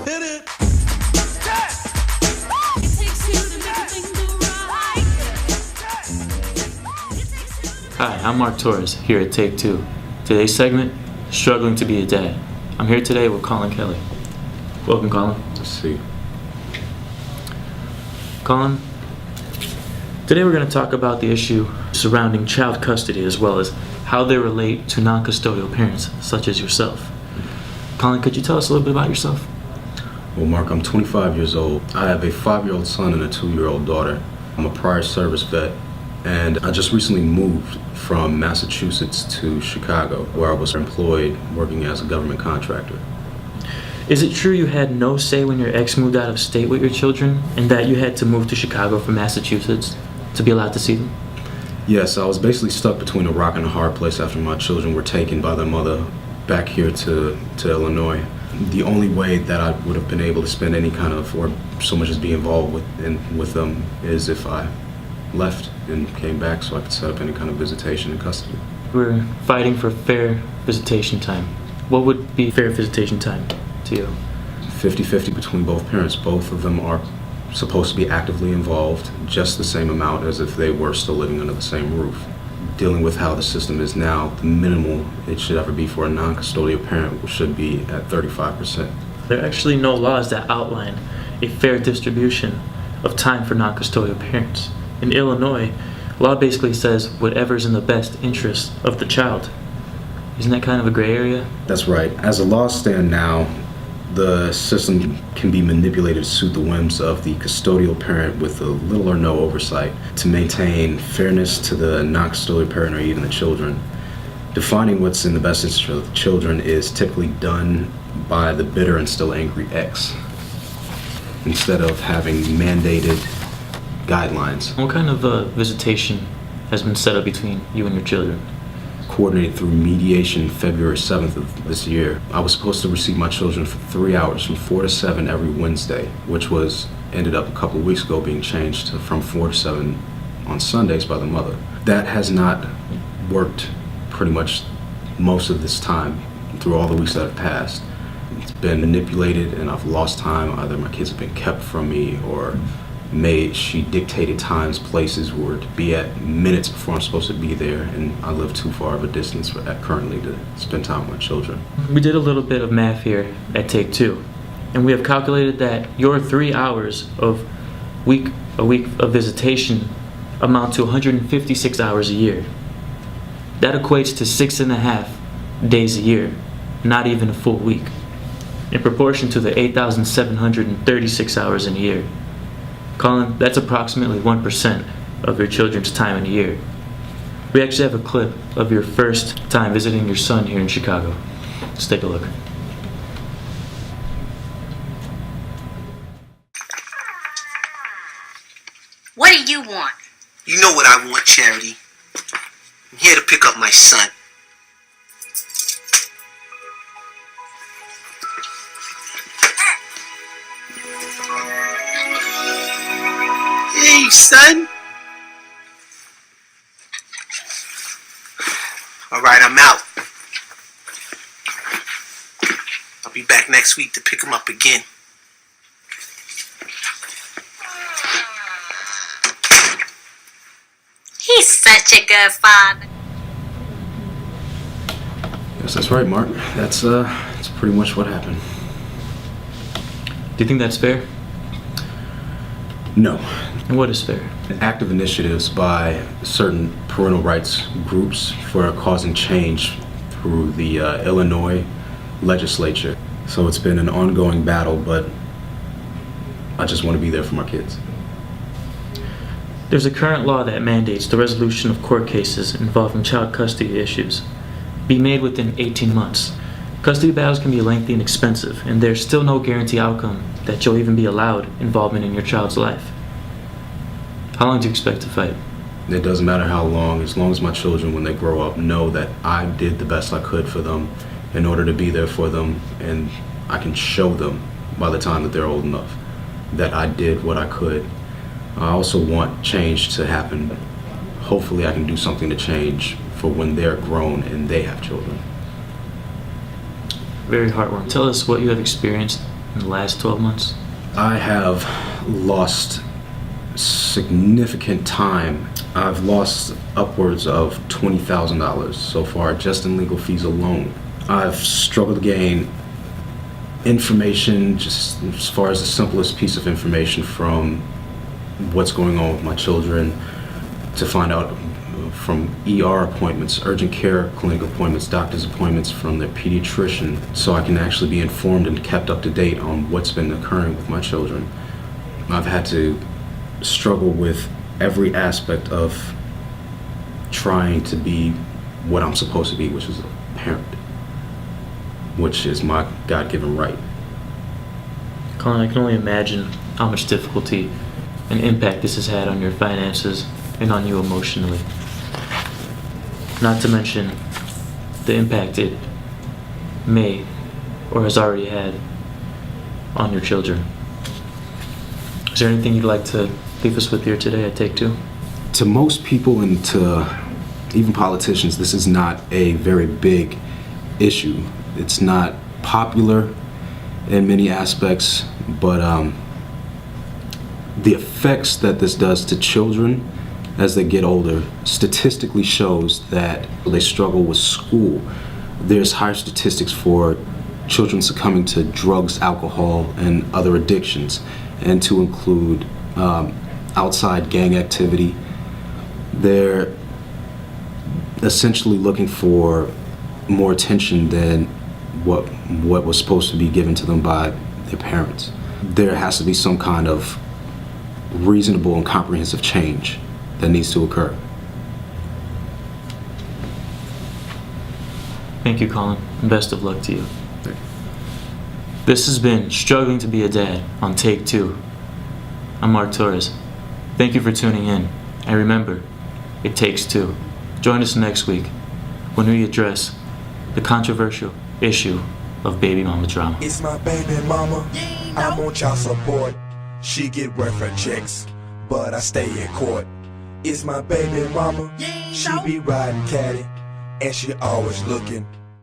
Hit it. Hi, I'm Mark Torres here at Take Two. Today's segment, Struggling to be a Dad. I'm here today with Colin Kelly. Welcome, Colin. Let's see. Colin, today we're going to talk about the issue surrounding child custody as well as how they relate to non-custodial parents such as yourself. Colin, could you tell us a little bit about yourself? Well, Mark, I'm 25 years old. I have a 5-year-old son and a 2-year-old daughter. I'm a prior service vet, and I just recently moved from Massachusetts to Chicago, where I was employed working as a government contractor. Is it true you had no say when your ex moved out of state with your children and that you had to move to Chicago from Massachusetts to be allowed to see them? Yes, I was basically stuck between a rock and a hard place after my children were taken by their mother back here to Illinois. The only way that I would have been able to spend any kind of, or so much as be involved with them, is if I left and came back so I could set up any kind of visitation and custody. We're fighting for fair visitation time. What would be fair visitation time to you? 50-50 between both parents. Both of them are supposed to be actively involved, just the same amount as if they were still living under the same roof. Dealing with how the system is now, the minimal it should ever be for a non-custodial parent should be at 35%. There are actually no laws that outline a fair distribution of time for non-custodial parents. In Illinois, law basically says whatever's in the best interest of the child. Isn't that kind of a gray area? That's right. As the laws stand now, the system can be manipulated to suit the whims of the custodial parent with a little or no oversight to maintain fairness to the non-custodial parent or even the children. Defining what's in the best interest of the children is typically done by the bitter and still angry ex, instead of having mandated guidelines. What kind of visitation has been set up between you and your children? Coordinated through mediation February 7th of this year. I was supposed to receive my children for 3 hours from 4 to 7 every Wednesday, which ended up a couple of weeks ago being changed from 4 to 7 on Sundays by the mother. That has not worked pretty much most of this time through all the weeks that have passed. It's been manipulated and I've lost time. Either my kids have been kept from me or she dictated times, places where to be at minutes before I'm supposed to be there, and I live too far of a distance currently to spend time with my children. We did a little bit of math here at Take Two, and we have calculated that your 3 hours a week of visitation amount to 156 hours a year. That equates to 6.5 days a year, not even a full week, in proportion to the 8,736 hours in a year. Colin, that's approximately 1% of your children's time in a year. We actually have a clip of your first time visiting your son here in Chicago. Let's take a look. What do you want? You know what I want, Charity. I'm here to pick up my son. Hey, son. All right, I'm out. I'll be back next week to pick him up again. He's such a good father. Yes, that's right, Mark. That's pretty much what happened. Do you think that's fair? No. And what is fair? Active initiatives by certain parental rights groups for causing change through the Illinois legislature. So it's been an ongoing battle, but I just want to be there for my kids. There's a current law that mandates the resolution of court cases involving child custody issues be made within 18 months. Custody battles can be lengthy and expensive, and there's still no guarantee outcome that you'll even be allowed involvement in your child's life. How long do you expect to fight? It doesn't matter how long, as my children, when they grow up, know that I did the best I could for them in order to be there for them, and I can show them by the time that they're old enough that I did what I could. I also want change to happen. Hopefully I can do something to change for when they're grown and they have children. Very heartwarming. Tell us what you have experienced in the last 12 months? I have lost significant time. I've lost upwards of $20,000 so far just in legal fees alone. I've struggled to gain information, just as far as the simplest piece of information from what's going on with my children, to find out from ER appointments, urgent care clinic appointments, doctor's appointments, from their pediatrician, so I can actually be informed and kept up to date on what's been occurring with my children. I've had to struggle with every aspect of trying to be what I'm supposed to be, which is a parent, which is my God-given right. Colin, I can only imagine how much difficulty and impact this has had on your finances and on you emotionally. Not to mention the impact it may or has already had on your children. Is there anything you'd like to leave us with here today at Take Two? To most people and to even politicians, this is not a very big issue. It's not popular in many aspects, but the effects that this does to children as they get older statistically shows that they struggle with school. There's higher statistics for children succumbing to drugs, alcohol, and other addictions, and to include outside gang activity. They're essentially looking for more attention than what was supposed to be given to them by their parents. There has to be some kind of reasonable and comprehensive change that needs to occur. Thank you, Colin, and best of luck to you. This has been Struggling to Be a Dad on Take Two. I'm Mark Torres. Thank you for tuning in, and remember, it takes two. Join us next week when we address the controversial issue of baby mama drama. It's my baby mama, I'm on child support. She get welfare checks, but I stay in court. It's my baby mama, she be riding caddy, and she always looking